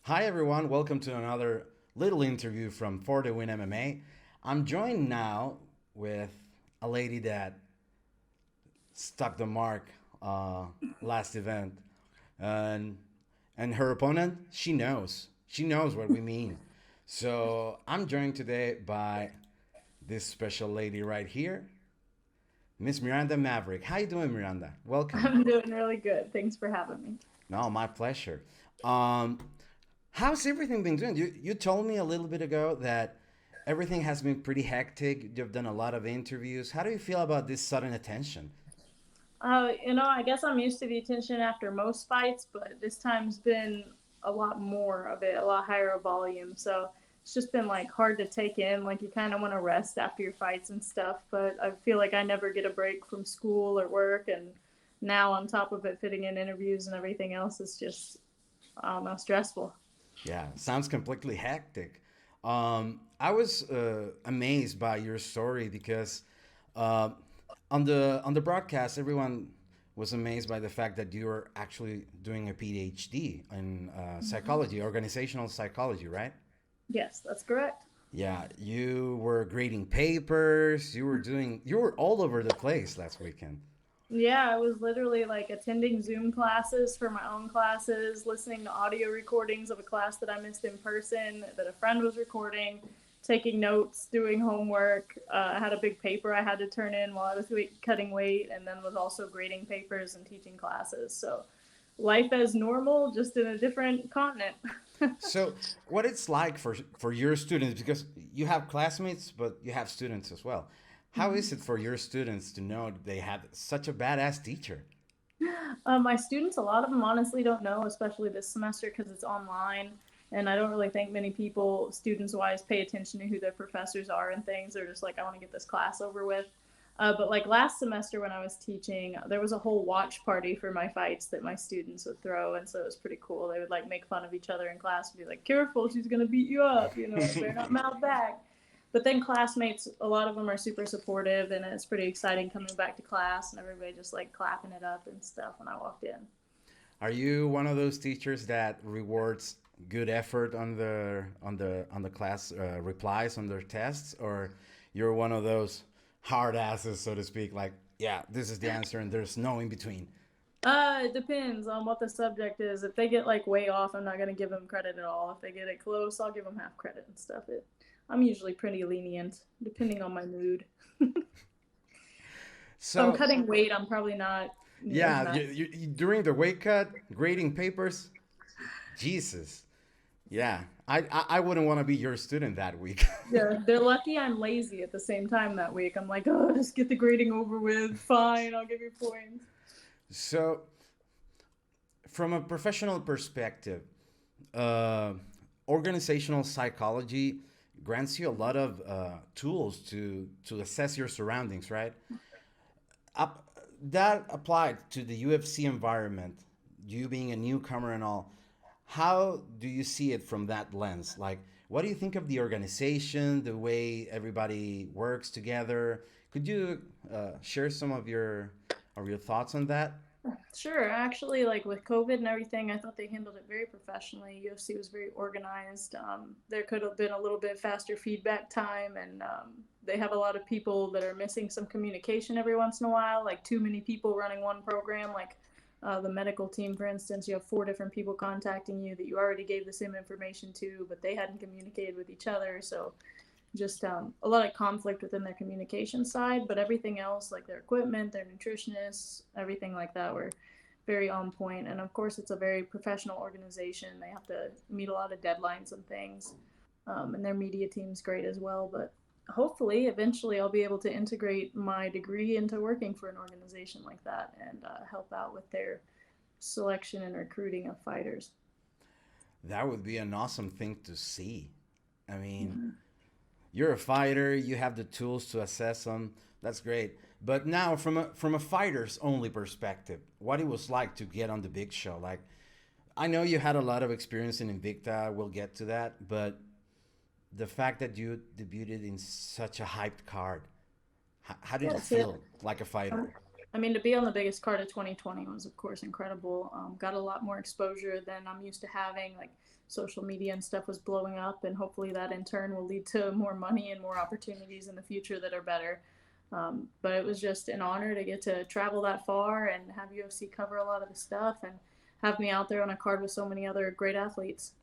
Hi everyone, welcome to another little interview from Fordewin MMA. I'm joined now with a lady that stuck the mark uh, last event, and and her opponent, she knows what we mean. So I'm joined today by this special lady right here, Miss Miranda Maverick. How you doing, Miranda? Welcome. I'm doing really good. Thanks for having me. No, my pleasure. Um, how's everything been doing? You told me a little bit ago that everything has been pretty hectic. You've done a lot of interviews. How do you feel about this sudden attention? I guess I'm used to the attention after most fights, but this time's been a lot more of it, a lot higher volume. So it's just been like hard to take in. Like you kind of want to rest after your fights and stuff, but I feel like I never get a break from school or work, and now on top of it, fitting in interviews and everything else is just I don't know, stressful. Yeah, sounds completely hectic. I was amazed by your story because uh, on the broadcast, everyone was amazed by the fact that you were actually doing a PhD in psychology, organizational psychology, right? Yes, that's correct. Yeah, you were grading papers. You were all over the place last weekend. Yeah, I was literally like attending Zoom classes for my own classes, listening to audio recordings of a class that I missed in person that a friend was recording, taking notes, doing homework. I had a big paper I had to turn in while I was cutting weight, and then was also grading papers and teaching classes. So, life as normal, just in a different continent. So, what it's like for your students because you have classmates, but you have students as well. How is it for your students to know they have such a badass teacher? My students, a lot of them honestly don't know, especially this semester because it's online. And I don't really think many people, students wise, pay attention to who their professors are and things. They're just like, I want to get this class over with. But like last semester when I was teaching, there was a whole watch party for my fights that my students would throw. And so it was pretty cool. They would like make fun of each other in class and be like, careful, she's going to beat you up. Better not mouth back. But then classmates, a lot of them are super supportive, and it's pretty exciting coming back to class and everybody just like clapping it up and stuff when I walked in. Are you one of those teachers that rewards good effort on the class replies on their tests, or you're one of those hard asses, so to speak? Like, yeah, this is the answer, and there's no in between. It depends on what the subject is. If they get like way off, I'm not gonna give them credit at all. If they get it close, I'll give them half credit and stuff. I'm usually pretty lenient, depending on my mood. If I'm So, cutting weight, I'm probably not as yeah, nice. during the weight cut, grading papers, Jesus, yeah, I wouldn't want to be your student that week. Yeah, they're lucky I'm lazy at the same time that week. I'm like, oh, just get the grading over with. Fine, I'll give you points. So, from a professional perspective, uh, organizational psychology grants you a lot of tools to assess your surroundings, right? Up, that applied to the UFC environment, you being a newcomer and all. How do you see it from that lens? Like, what do you think of the organization, the way everybody works together? Could you share some of your thoughts on that? Sure. Actually, like with COVID and everything, I thought they handled it very professionally. UFC was very organized. There could have been a little bit faster feedback time, and they have a lot of people that are missing some communication every once in a while, like too many people running one program. Like the medical team, for instance, you have four different people contacting you that you already gave the same information to, but they hadn't communicated with each other. So just a lot of conflict within their communication side, but everything else, like their equipment, their nutritionists, everything like that, were very on point. And of course, it's a very professional organization. They have to meet a lot of deadlines and things. And their media team's great as well. But hopefully, eventually, I'll be able to integrate my degree into working for an organization like that and help out with their selection and recruiting of fighters. That would be an awesome thing to see. I mean, Mm-hmm. you're a fighter, you have the tools to assess them. That's great. But now, from a fighter's only perspective, what it was like to get on the big show. Like, I know you had a lot of experience in Invicta. We'll get to that, but the fact that you debuted in such a hyped card, how did it That's it. feel like a fighter? I mean, to be on the biggest card of 2020 was, of course, incredible. Got a lot more exposure than I'm used to having. Like, social media and stuff was blowing up, and hopefully that in turn will lead to more money and more opportunities in the future that are better. But it was just an honor to get to travel that far and have UFC cover a lot of the stuff and have me out there on a card with so many other great athletes.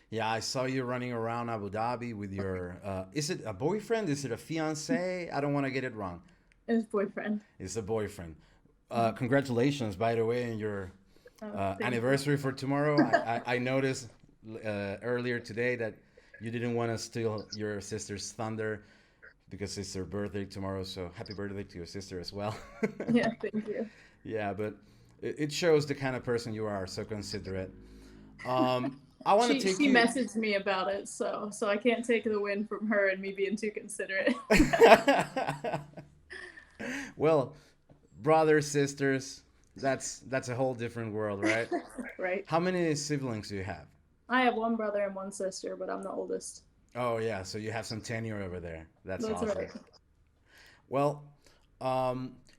Yeah, I saw you running around Abu Dhabi with your. Is it a boyfriend? Is it a fiance? I don't want to get it wrong. His boyfriend. It's a boyfriend. Congratulations, by the way, on your anniversary for tomorrow. I noticed earlier today that you didn't want to steal your sister's thunder because it's her birthday tomorrow. So happy birthday to your sister as well. Yeah, thank you. Yeah, but it shows the kind of person you are. So considerate. I want to take She you. messaged me about it, so I can't take the win from her and me being too considerate. Well, brothers, sisters, that's a whole different world, right? Right. How many siblings do you have? I have one brother and one sister, but I'm the oldest. Oh yeah, so you have some tenure over there. That's That's awesome. right. Well,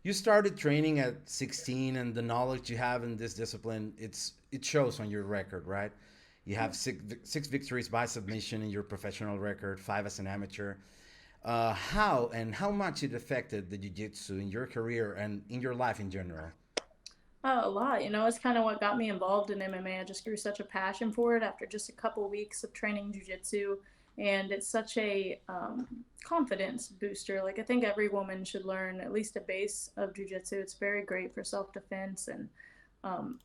you started training at 16, and the knowledge you have in this discipline, it shows on your record, right? You have six victories by submission in your professional record, 5 as an amateur. How much it affected the jiu-jitsu in your career and in your life in general? A lot. It's kind of what got me involved in MMA. I just grew such a passion for it after just a couple weeks of training jujitsu, and it's such a confidence booster. Like I think every woman should learn at least a base of jujitsu. It's very great for self-defense and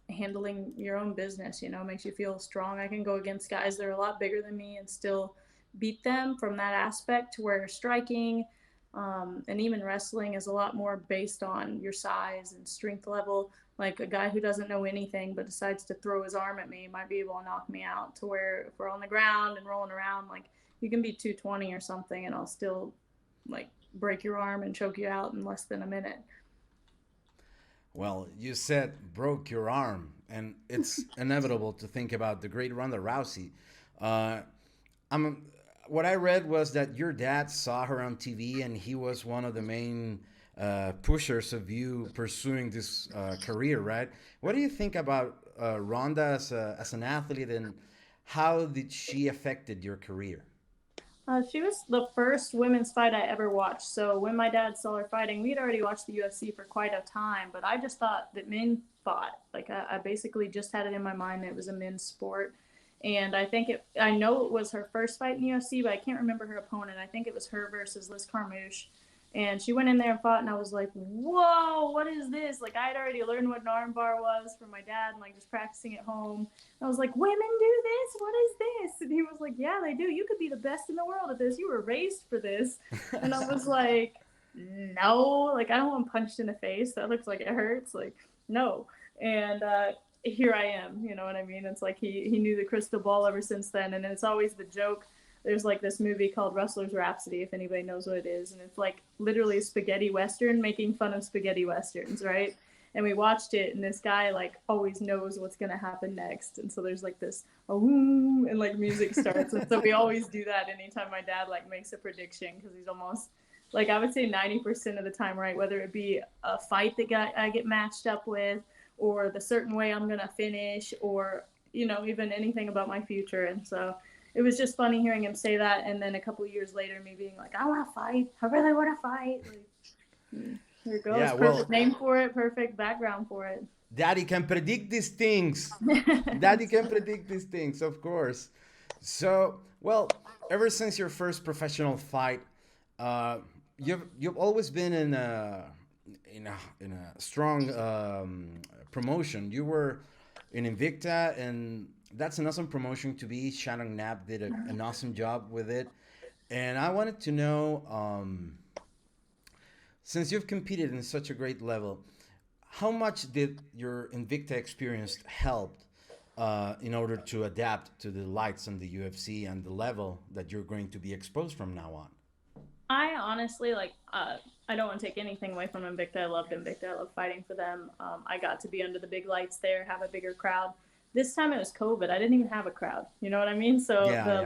handling your own business. Makes you feel strong. I can go against guys that are a lot bigger than me and still beat them from that aspect, to where striking and even wrestling is a lot more based on your size and strength level. Like a guy who doesn't know anything but decides to throw his arm at me might be able to knock me out, to where if we're on the ground and rolling around, like you can be 220 or something and I'll still like break your arm and choke you out in less than a minute. Well, you said broke your arm, and it's inevitable to think about the great Ronda Rousey. Uh, I'm what I read was that your dad saw her on TV, and he was one of the main pushers of you pursuing this career, right? What do you think about Ronda as an athlete, and how did she affected your career? She was the first women's fight I ever watched. So when my dad saw her fighting, we had already watched the UFC for quite a time, but I just thought that men fought. Like I basically just had it in my mind that it was a men's sport. And I know it was her first fight in the UFC, but I can't remember her opponent. I think it was her versus Liz Carmouche. And she went in there and fought, and I was like, whoa, what is this? Like, I had already learned what an armbar was from my dad and, like, just practicing at home. And I was like, women do this? What is this? And he was like, yeah, they do. You could be the best in the world at this. You were raised for this. And I was like, no. Like, I don't want punched in the face. That looks like it hurts. Like, no. And here I am. You know what I mean? It's like he knew the crystal ball ever since then. And it's always the joke. There's like this movie called Rustler's Rhapsody, if anybody knows what it is. And it's like literally a spaghetti Western making fun of spaghetti Westerns, right? And we watched it, and this guy like always knows what's going to happen next. And so there's like this, oh, and like music starts. And so we always do that anytime my dad like makes a prediction, because he's almost like, I would say 90% of the time, right? Whether it be a fight that I get matched up with, or the certain way I'm going to finish, or, you know, even anything about my future. And so it was just funny hearing him say that, and then a couple of years later, me being like, I want to fight. I really want to fight. Like, here it goes. Yeah, perfect name for it. Perfect background for it. Daddy can predict these things. Daddy can predict these things, of course. So, well, ever since your first professional fight, you've always been in a strong promotion. You were in Invicta, and that's an awesome promotion to be. Shannon Knapp did an awesome job with it. And I wanted to know, since you've competed in such a great level, how much did your Invicta experience help in order to adapt to the lights on the UFC and the level that you're going to be exposed from now on? I honestly, I don't want to take anything away from Invicta. I loved Invicta. I love fighting for them. I got to be under the big lights there, have a bigger crowd. This time it was COVID. I didn't even have a crowd. You know what I mean? So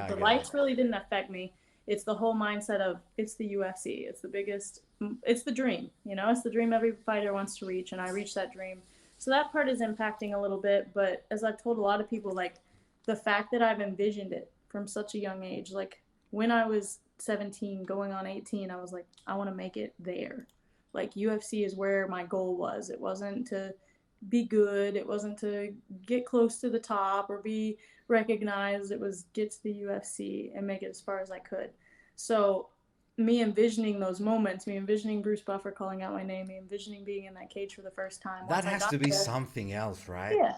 the lights really didn't affect me. It's the whole mindset of it's the UFC. It's the biggest, it's the dream. You know, it's the dream every fighter wants to reach, and I reached that dream. So that part is impacting a little bit. But as I've told a lot of people, like, the fact that I've envisioned it from such a young age, like when I was 17 going on 18, I was like, I want to make it there. Like UFC is where my goal was. It wasn't to be good, it wasn't to get close to the top or be recognized. It was get to the UFC and make it as far as I could. So me envisioning those moments, me envisioning Bruce Buffer calling out my name, me envisioning being in that cage for the first time. That Once I has got to be there, something else, right? yeah,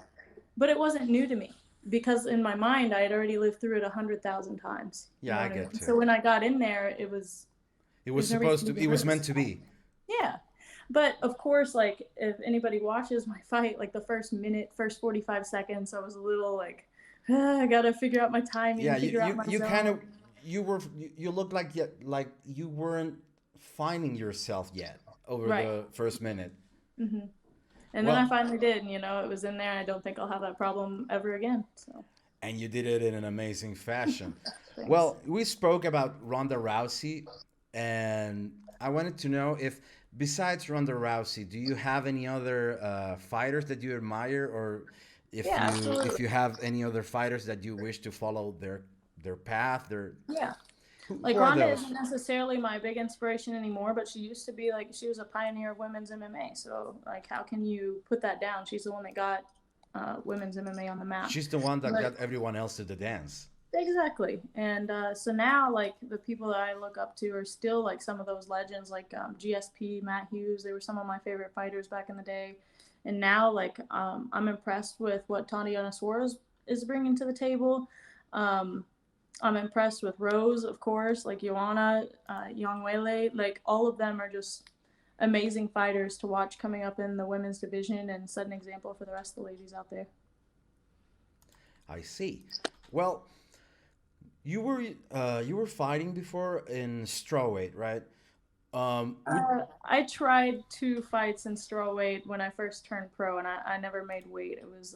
but it wasn't new to me because in my mind I had already lived through it 100,000 times. You Yeah, know I what I mean? get to. So when I got in there, It it was was never supposed to to. be It was meant rehearsed. to be. Yeah. But of course, like if anybody watches my fight, like the first minute, first 45 seconds, I was a little like, I gotta figure out my timing, Yeah, figure out my you kind of zone. you looked like yet like you weren't finding yourself yet over Right. the first minute. hmm And then I Well, finally did, and it was in there. I don't think I'll have that problem ever again. So and you did it in an amazing fashion. thanks. Well, we spoke about Ronda Rousey, and I wanted to know if, besides Ronda Rousey, do you have any other fighters that you admire, or Yeah, if absolutely. you have any other fighters that you wish to follow their path, their Yeah. who Like are Ronda those? isn't necessarily my big inspiration anymore, but she used to be like she was a pioneer of women's MMA. So like, how can you put that down? She's the one that got women's MMA on the map. She's the one that But got everyone else to the dance. exactly. And so now, like, the people that I look up to are still like some of those legends, like GSP, Matt Hughes. They were some of my favorite fighters back in the day. And now, like, I'm impressed with what Tatiana Suarez is bringing to the table. Um, I'm impressed with Rose, of course, like Joanna, Yongwele. Like, all of them are just amazing fighters to watch coming up in the women's division and set an example for the rest of the ladies out there. I see. Well, you were fighting before in strawweight, right? Would I tried 2 fights in strawweight when I first turned pro, and I never made weight. It was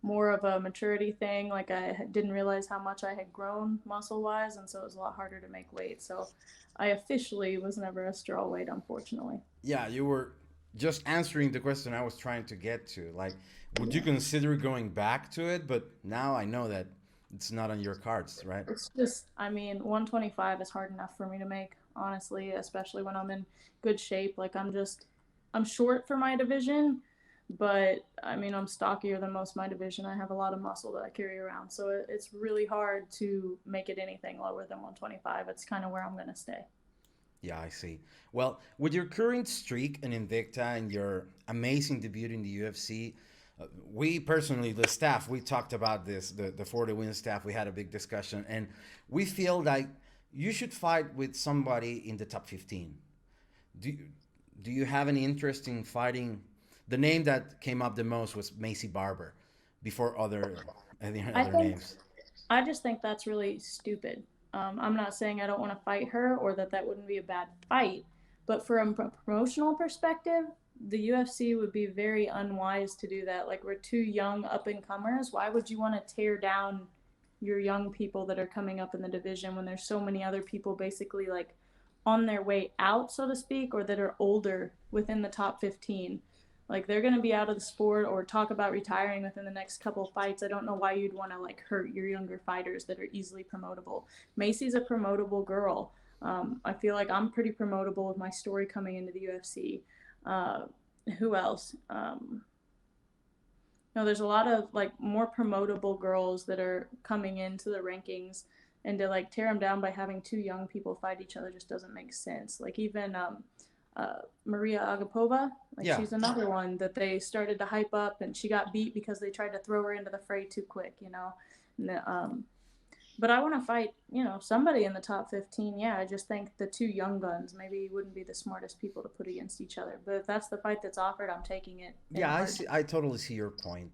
more of a maturity thing. Like I didn't realize how much I had grown muscle wise, and so it was a lot harder to make weight. So I officially was never a strawweight, unfortunately. yeah, you were just answering the question I was trying to get to. Like, would you Yeah. consider going back to it? But now I know that it's not on your cards, right? It's just, I mean, 125 is hard enough for me to make, honestly, especially when I'm in good shape. Like, I'm short for my division, but I mean, I'm stockier than most of my division. I have a lot of muscle that I carry around. So it's really hard to make it anything lower than 125. It's kind of where I'm going to stay. Yeah, I see. Well, with your current streak in Invicta and your amazing debut in the UFC, we personally, the staff, we talked about this, the Fordewin staff, we had a big discussion, and we feel like you should fight with somebody in the top 15. Do, do you have any interest in fighting? The name that came up the most was Macy Barber before any I other think names. I just think that's really stupid. I'm not saying I don't want to fight her or that that wouldn't be a bad fight, but from a promotional perspective, the UFC would be very unwise to do that. Like, we're two young up and comers. Why would you want to tear down your young people that are coming up in the division when there's so many other people basically like on their way out, so to speak, or that are older within the top 15? Like, they're going to be out of the sport or talk about retiring within the next couple of fights. I don't know why you'd want to like hurt your younger fighters that are easily promotable. Macy's a promotable girl. I feel like I'm pretty promotable with my story coming into the UFC. Uh, who else? No, there's a lot of like more promotable girls that are coming into the rankings, and to like tear them down by having two young people fight each other just doesn't make sense. Like, even Maria Agapova, like Yeah, she's another one that they started to hype up, and she got beat because they tried to throw her into the fray too quick, And but I want to fight, somebody in the top 15. Yeah, I just think the two young guns maybe wouldn't be the smartest people to put against each other. But if that's the fight that's offered, I'm taking it in a yeah, I heartbeat. see. I totally see your point.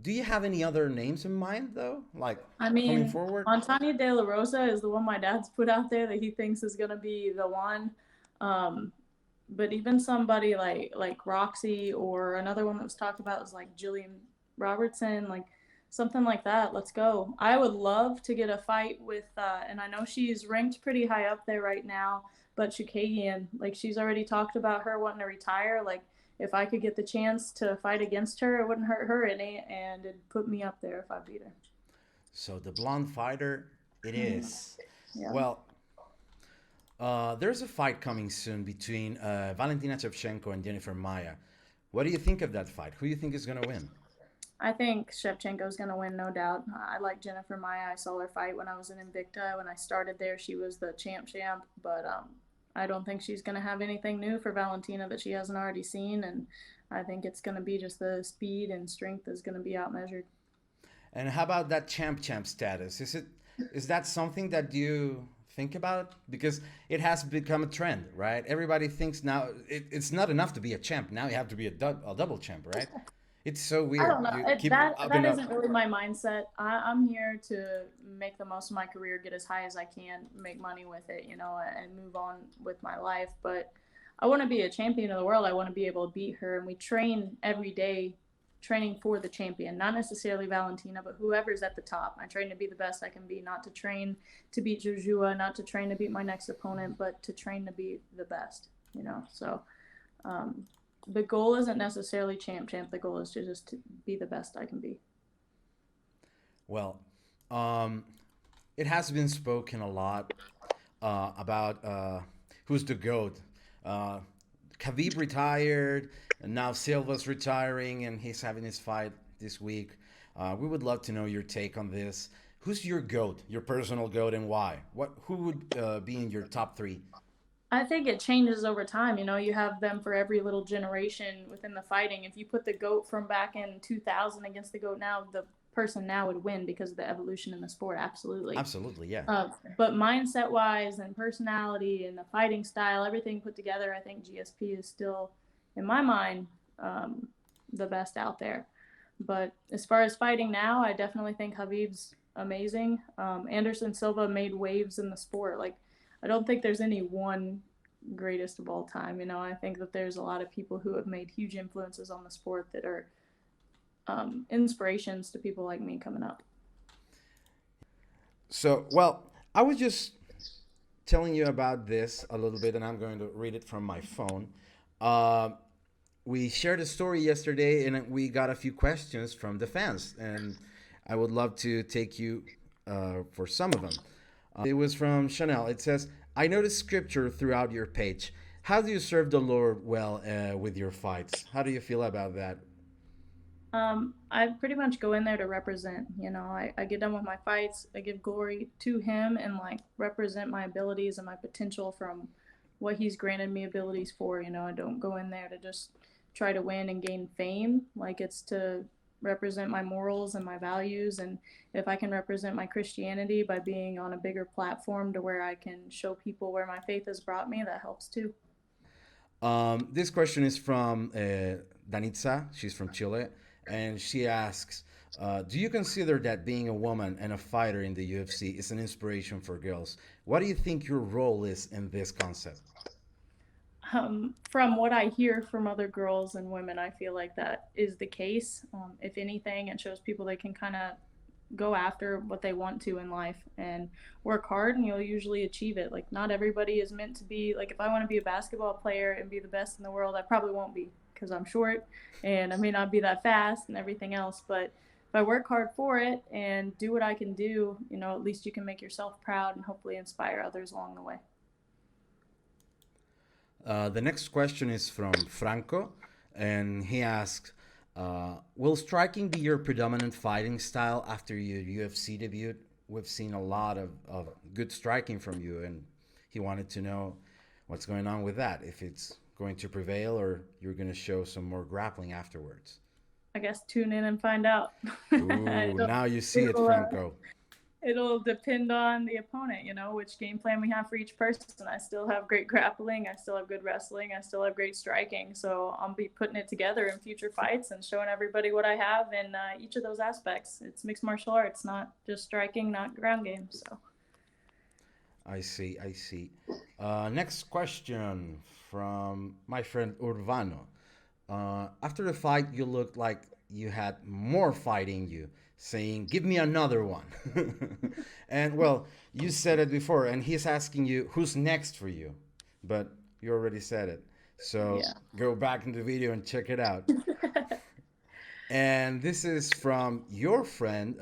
Do you have any other names in mind though? Like I coming mean, forward? Montana De La Rosa is the one my dad's put out there that he thinks is gonna be the one. Um, but even somebody like Roxy, or another one that was talked about was like Jillian Robertson, like something like that. Let's go. I would love to get a fight with, and I know she's ranked pretty high up there right now, but Chukagian, like she's already talked about her wanting to retire. Like, if I could get the chance to fight against her, it wouldn't hurt her any, and it'd put me up there if I beat her. So the blonde fighter, it Mhm. is. Yeah. Well, there's a fight coming soon between Valentina Shevchenko and Jennifer Maia. What do you think of that fight? Who do you think is going to win? I think Shevchenko's going to win, no doubt. I like Jennifer Maia. I saw her fight when I was in Invicta. When I started there, she was the champ, but I don't think she's going to have anything new for Valentina that she hasn't already seen, and I think it's going to be just the speed and strength is going to be outmeasured. And how about that champ status? Is that something that you think about? Because it has become a trend, right? Everybody thinks now it's not enough to be a champ. Now you have to be a double champ, right? It's so I weird. don't know. You It, keep that up that and up. isn't really my mindset. I'm here to make the most of my career, get as high as I can, make money with it, and move on with my life. But I want to be a champion of the world. I want to be able to beat her, and we train every day, training for the champion, not necessarily Valentina, but whoever's at the top. I train to be the best I can be, not to train to beat Joshua, not to train to beat my next opponent, but to train to be the best. So um, the goal isn't necessarily champ. The goal is to just to be the best I can be. Well, um, it has been spoken a lot about who's the goat. Uh, Khabib retired, and now Silva's retiring, and he's having his fight this week. We would love to know your take on this. Who's your goat, your personal goat, and why? Who would be in your top three? I think it changes over time. You have them for every little generation within the fighting. If you put the GOAT from back in 2000 against the GOAT now, the person now would win because of the evolution in the sport. Absolutely. Absolutely, yeah. But mindset wise and personality and the fighting style, everything put together, I think GSP is still, in my mind, um, the best out there. But as far as fighting now, I definitely think Habib's amazing. Anderson Silva made waves in the sport. Like, I don't think there's any one greatest of all time. I think that there's a lot of people who have made huge influences on the sport that are inspirations to people like me coming up. So, well, I was just telling you about this a little bit, and I'm going to read it from my phone. Uh, we shared a story yesterday, and we got a few questions from the fans, and I would love to take you for some of them. It was from Chanel. It says, "I noticed scripture throughout your page. How do you serve the Lord well with your fights? How do you feel about that?" I pretty much go in there to represent. I get done with my fights. I give glory to him and like represent my abilities and my potential from what he's granted me abilities for. I don't go in there to just try to win and gain fame. Like it's to represent my morals and my values. And if I can represent my Christianity by being on a bigger platform to where I can show people where my faith has brought me, that helps too. This question is from Danitza. She's from Chile. And she asks, do you consider that being a woman and a fighter in the UFC is an inspiration for girls? What do you think your role is in this concept? From what I hear from other girls and women, I feel like that is the case. If anything, it shows people they can kind of go after what they want to in life and work hard, and you'll usually achieve it. Like, not everybody is meant to be like, if I want to be a basketball player and be the best in the world, I probably won't be because I'm short and I may not be that fast and everything else. But if I work hard for it and do what I can do, at least you can make yourself proud and hopefully inspire others along the way. The next question is from Franco, and he asks, will striking be your predominant fighting style after your UFC debut? We've seen a lot of good striking from you, and he wanted to know what's going on with that, if it's going to prevail or you're going to show some more grappling afterwards. I guess tune in and find out. Ooh, now you see it, It'll, Franco. it'll depend on the opponent, which game plan we have for each person. I still have great grappling. I still have good wrestling. I still have great striking. So I'll be putting it together in future fights and showing everybody what I have in each of those aspects. It's mixed martial arts, not just striking, not ground game. So I see, I see. Next question from my friend Urbano. After the fight, you looked like you had more fight in you, saying, "Give me another one." And well, you said it before, and he's asking you who's next for you, but you already said it. So yeah. go back in the video and check it out. And this is from your friend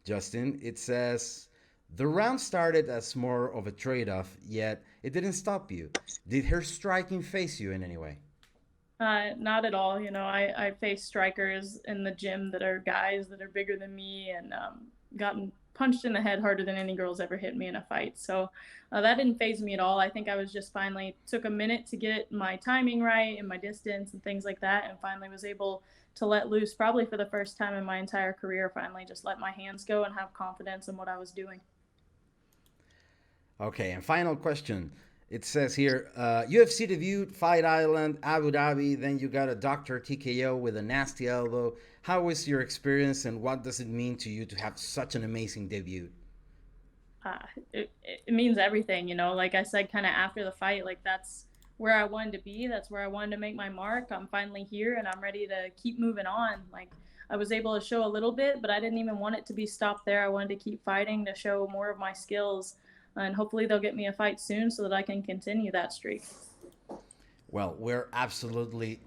Justin. It says, the round started as more of a trade off, yet it didn't stop you. Did her striking face you in any way? Not at all. You know, I face strikers in the gym that are guys that are bigger than me and gotten punched in the head harder than any girls ever hit me in a fight. So that didn't phase me at all. I think I was just finally took a minute to get my timing right and my distance and things like that, and finally was able to let loose probably for the first time in my entire career. Finally, just let my hands go and have confidence in what I was doing. Okay, and final question. It says here, UFC debuted, Fight Island, Abu Dhabi, then you got a Dr. TKO with a nasty elbow. How was your experience and what does it mean to you to have such an amazing debut? uh, it means everything, you know. Like I said, kind of after the fight, like that's where I wanted to be. That's where I wanted to make my mark. I'm finally here and I'm ready to keep moving on. Like I was able to show a little bit, but I didn't even want it to be stopped there. I wanted to keep fighting to show more of my skills. And hopefully they'll get me a fight soon so that I can continue that streak. Well, we're absolutely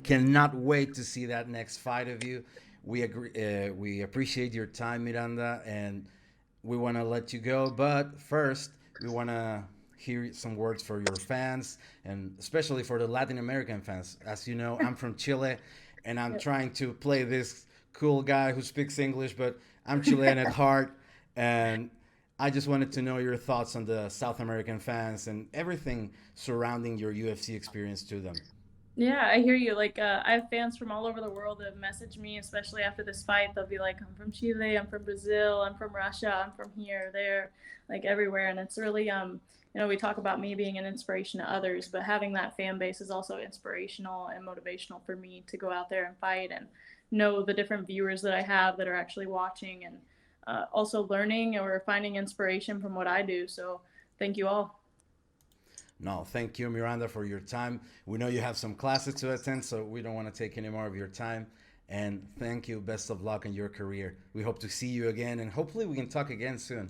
cannot wait to see that next fight of you. We agree. We appreciate your time, Miranda, and we want to let you go. But first, we want to hear some words for your fans, and especially for the Latin American fans. As you know, I'm from Chile, and I'm Yep. trying to play this cool guy who speaks English, but I'm Chilean at heart, and I just wanted to know your thoughts on the South American fans and everything surrounding your UFC experience to them. Yeah, I hear you. Like, I have fans from all over the world that message me, especially after this fight. They'll be like, "I'm from Chile, I'm from Brazil, I'm from Russia, I'm from here, there, like everywhere." And it's really, you know, we talk about me being an inspiration to others, but having that fan base is also inspirational and motivational for me to go out there and fight and know the different viewers that I have that are actually watching and also learning or finding inspiration from what I do. So, thank you all. No, thank you, Miranda, for your time. We know you have some classes to attend, so we don't want to take any more of your time. And thank you. Best of luck in your career. We hope to see you again, and hopefully we can talk again soon.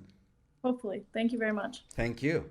Hopefully. Thank you very much. Thank you.